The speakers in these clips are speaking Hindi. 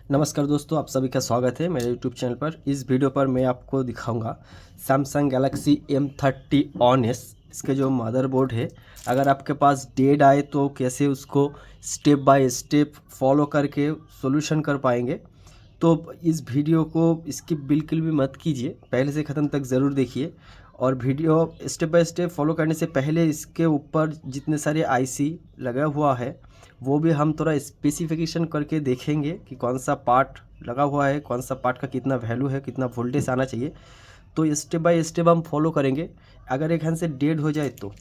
नमस्कार दोस्तों, आप सभी का स्वागत है मेरे यूट्यूब चैनल पर। इस वीडियो पर मैं आपको दिखाऊंगा Samsung Galaxy M30 on S. इसके जो मदरबोर्ड है, अगर आपके पास डेड आए तो कैसे उसको स्टेप बाय स्टेप फॉलो करके सॉल्यूशन कर पाएंगे। तो इस वीडियो को स्किप बिल्कुल भी मत कीजिए, पहले से ख़त्म तक ज़रूर देखिए। और video step by step follow करने से पहले इसके ऊपर जितने सारे आईसी लगा हुआ है वो भी हम थोड़ा स्पेसिफिकेशन करके देखेंगे कि कौन सा पार्ट लगा हुआ है, कौन सा पार्ट का कितना वैल्यू है, कितना वोल्टेज आना चाहिए। तो स्टेप बाय स्टेप हम फॉलो करेंगे। अगर एक हैंड से डेड हो जाए तो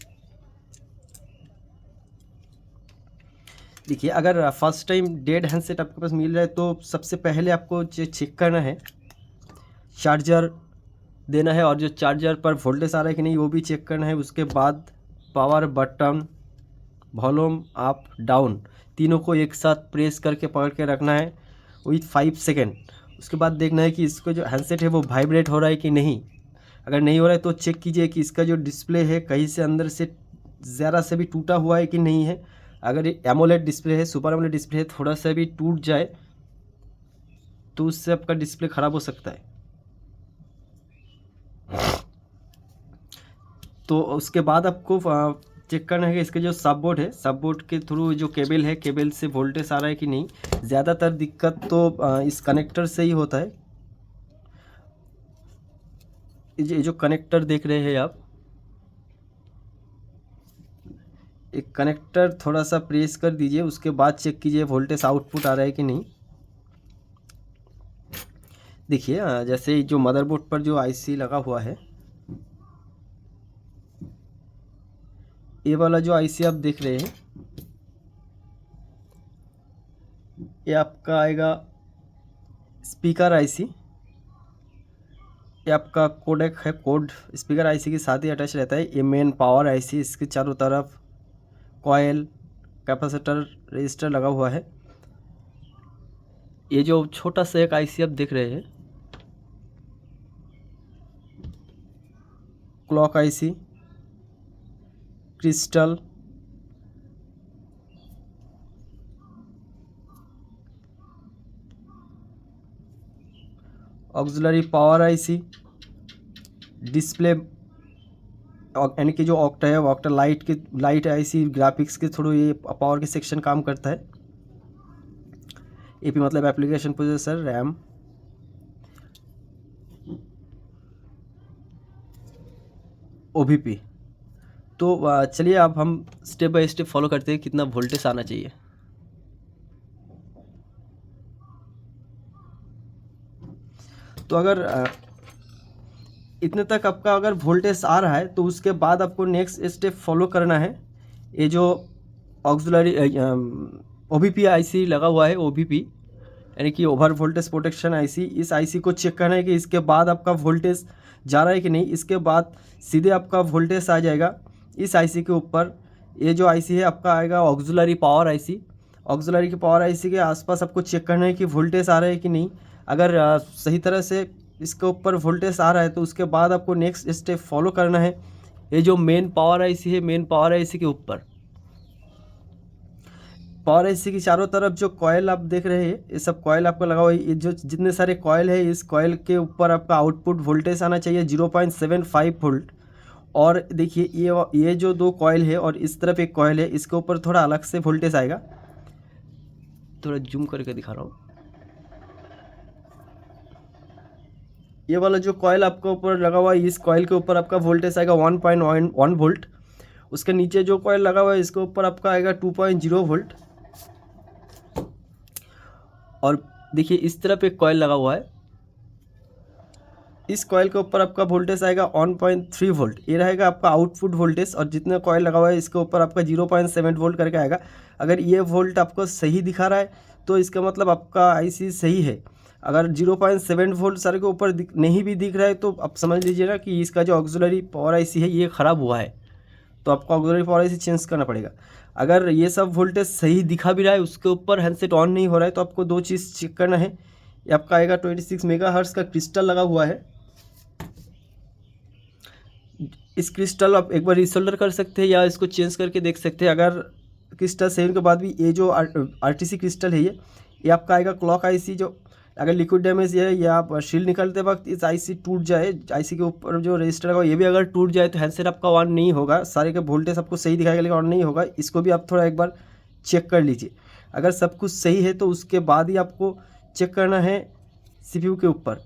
देखिए, अगर फर्स्ट टाइम डेड हैंडसेट आपके पास मिल जाए तो सबसे पहले आपको जो चेक करना है, चार्जर देना है और जो चार्जर पर वोल्टेज आ रहा है कि नहीं वो भी चेक करना है। उसके बाद power button, volume up down तीनों को एक साथ प्रेस करके पकड़ के रखना है विथ 5 सेकेंड। उसके बाद देखना है कि इसको जो हैंडसेट है वो वाइब्रेट हो रहा है कि नहीं। अगर नहीं हो रहा है तो चेक कीजिए कि इसका जो डिस्प्ले है कहीं से अंदर से ज़रा से भी टूटा हुआ है कि नहीं है। अगर ये एमोलेड डिस्प्ले है, सुपर एमोलेड डिस्प्ले है, थोड़ा सा भी टूट जाए तो उससे आपका डिस्प्ले ख़राब हो सकता है। तो उसके बाद आपको चेक करना है कि इसके जो सब बोर्ड है, सब बोर्ड के थ्रू जो केबल है, केबल से वोल्टेज आ रहा है कि नहीं। ज़्यादातर दिक्कत तो इस कनेक्टर से ही होता है। ये जो कनेक्टर देख रहे हैं आप, एक कनेक्टर थोड़ा सा प्रेस कर दीजिए, उसके बाद चेक कीजिए वोल्टेज आउटपुट आ रहा है कि नहीं। देखिए, जैसे जो मदरबोर्ड पर जो आईसी लगा हुआ है, ये वाला जो आईसी आप देख रहे हैं, ये आपका आएगा स्पीकर आईसी। ये आपका कोडेक है, कोड स्पीकर आईसी के साथ ही अटैच रहता है। ये मेन पावर आईसी, इसके चारों तरफ कॉयल, कैपेसिटर, रजिस्टर लगा हुआ है। ये जो छोटा सा एक आईसी आप देख रहे हैं, clock IC, crystal, auxiliary power IC, display यानी कि जो ऑक्टा है, ऑक्टा लाइट आईसी, ग्राफिक्स के थ्रू ये पावर के सेक्शन काम करता है। एपी मतलब एप्लीकेशन प्रोसेसर, रैम, ओबीपी। तो चलिए अब हम स्टेप बाय स्टेप फॉलो करते हैं कितना वोल्टेज आना चाहिए। तो अगर इतने तक आपका अगर वोल्टेज आ रहा है तो उसके बाद आपको नेक्स्ट स्टेप फॉलो करना है। ये जो ऑक्सिलरी ओबीपी आईसी लगा हुआ है, ओबीपी यानी कि ओवर वोल्टेज प्रोटेक्शन आईसी, इस आईसी को चेक करना है कि इसके बाद आपका वोल्टेज जा रहा है कि नहीं। इसके बाद सीधे आपका वोल्टेज आ जाएगा इस आईसी के ऊपर। ये जो आईसी है आपका आएगा ऑक्सिलरी पावर आईसी। ऑक्सिलरी की पावर आईसी के आसपास आपको चेक करना है कि वोल्टेज आ रहा है कि नहीं। अगर सही तरह से इसके ऊपर वोल्टेज आ रहा है तो उसके बाद आपको नेक्स्ट स्टेप फॉलो करना है। ये जो मेन पावर आईसी है, मेन पावर आईसी के ऊपर पावर आईसी की चारों तरफ जो कॉयल आप देख रहे हैं, ये सब कॉयल आपका लगा हुआ है। ये जो जितने सारे कॉयल है, इस कॉयल के ऊपर आपका आउटपुट वोल्टेज आना चाहिए 0.75 वोल्ट। और देखिए, ये जो दो कॉयल है और इस तरफ एक कॉयल है, इसके ऊपर थोड़ा अलग से वोल्टेज आएगा। थोड़ा जूम करके दिखा रहा हूँ। ये वाला जो कॉयल आपके ऊपर लगा हुआ है, इस कॉयल के ऊपर आपका वोल्टेज आएगा 1.1 वोल्ट। उसके नीचे जो कॉयल लगा हुआ है इसके ऊपर आपका आएगा 2.0 वोल्ट। और देखिए, इस तरफ एक कॉयल लगा हुआ है, इस कॉयल के ऊपर आपका वोल्टेज आएगा 1.3 वोल्ट। ये रहेगा आपका आउटपुट वोल्टेज। और जितने कॉयल लगा हुआ है इसके ऊपर आपका 0.7 वोल्ट करके आएगा। अगर ये वोल्ट आपको सही दिखा रहा है तो इसका मतलब आपका आईसी सही है। अगर 0.7 वोल्ट सर के ऊपर नहीं भी दिख रहा है तो आप समझ लीजिए ना कि इसका जो ऑक्सिलरी पावर आईसी है ये ख़राब हुआ है, तो आपको ऑक्सिलरी पावर आईसी चेंज करना पड़ेगा। अगर ये सब वोल्टेज सही दिखा भी रहा है, उसके ऊपर हैंडसेट ऑन नहीं हो रहा है, तो आपको दो चीज़ चेक करना है। ये आपका आएगा 26 मेगाहर्ट्ज़ का क्रिस्टल लगा हुआ है। इस क्रिस्टल आप एक बार रिसोल्डर कर सकते हैं या इसको चेंज करके देख सकते हैं। अगर क्रिस्टल सही के बाद भी ये जो आरटीसी क्रिस्टल है, ये आपका आएगा क्लॉक आईसी। जो अगर लिक्विड डैमेज है या आप शील्ड निकालते वक्त इस आईसी टूट जाए, आईसी के ऊपर जो रजिस्टर होगा ये भी अगर टूट जाए तो हैंडसेट आपका ऑन नहीं होगा, सारे के वोल्टेज आपको सही दिखाएगा लेकिन ऑन नहीं होगा। इसको भी आप थोड़ा एक बार चेक कर लीजिए। अगर सब कुछ सही है तो उसके बाद ही आपको चेक करना है सीपीयू के ऊपर।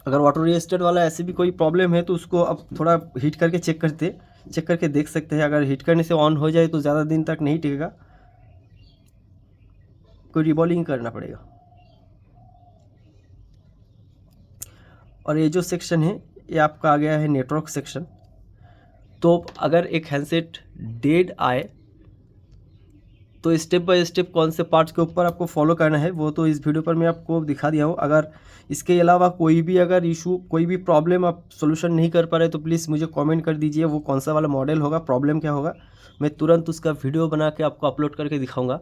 अगर ऑटो रजिस्टर वाला ऐसे भी कोई प्रॉब्लम है तो उसको आप थोड़ा हीट करके चेक करके देख सकते हैं। अगर हीट करने से ऑन हो जाए तो ज़्यादा दिन तक नहीं टिकेगा, कोई रिबॉलिंग करना पड़ेगा। और ये जो सेक्शन है ये आपका आ गया है नेटवर्क सेक्शन। तो अगर एक हैंडसेट डेड आए तो स्टेप बाय स्टेप कौन से पार्ट्स के ऊपर आपको फॉलो करना है वो तो इस वीडियो पर मैं आपको दिखा दिया हूँ। अगर इसके अलावा कोई भी अगर इशू, कोई भी प्रॉब्लम आप सोल्यूशन नहीं कर पा रहे तो प्लीज़ मुझे कमेंट कर दीजिए, वो कौन सा वाला मॉडल होगा, प्रॉब्लम क्या होगा, मैं तुरंत उसका वीडियो बना के आपको अपलोड करके दिखाऊंगा।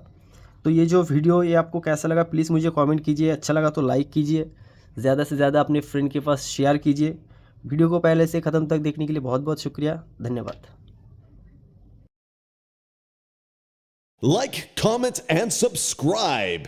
तो ये जो वीडियो ये आपको कैसा लगा प्लीज़ मुझे कमेंट कीजिए, अच्छा लगा तो लाइक कीजिए, ज़्यादा से ज़्यादा अपने फ्रेंड के पास शेयर कीजिए। वीडियो को पहले से ख़त्म तक देखने के लिए बहुत बहुत शुक्रिया, धन्यवाद। Like, comment, and subscribe.